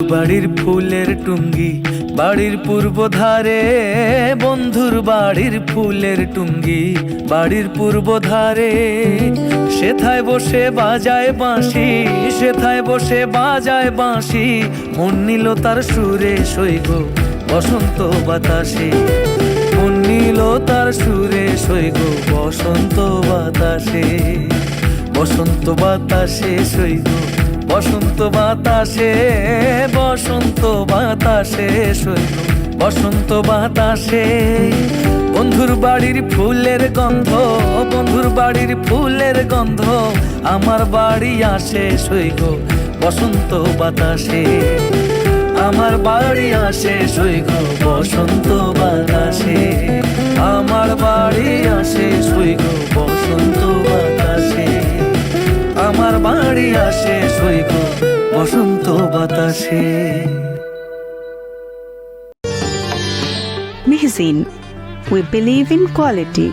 বাড়ির ফুলের টুঙ্গি বাড়ির পূর্ব ধারে, বন্ধুর বাড়ির ফুলের টুঙ্গি বাড়ির পূর্ব ধারে। সেথায় বসে বাজায় বাঁশি, সেথায় বসে বাজায় বাঁশি, মন নিল তার সুরে সইগ বসন্ত বাতাসে। মন নিল তার সুরে সইগ বসন্ত বাতাসে। বসন্ত বাতাসে সইগ বসন্ত বাতাসে, বসন্ত বাতাসে সইগ বসন্ত বাতাসে। বন্ধুর বাড়ির ফুলের গন্ধ, বন্ধুর বাড়ির ফুলের গন্ধ, আমার বাড়ি আসে সইগ বসন্ত বাতাসে। আমার বাড়ি আসে সইগ বসন্ত বাতাসে। আমার বাড়ি আসে সইগ বসন্ত বাতাসে। আমার বাড়ি আসে সইগ বসন্ত বাতাসে। Mihzin, we believe in quality.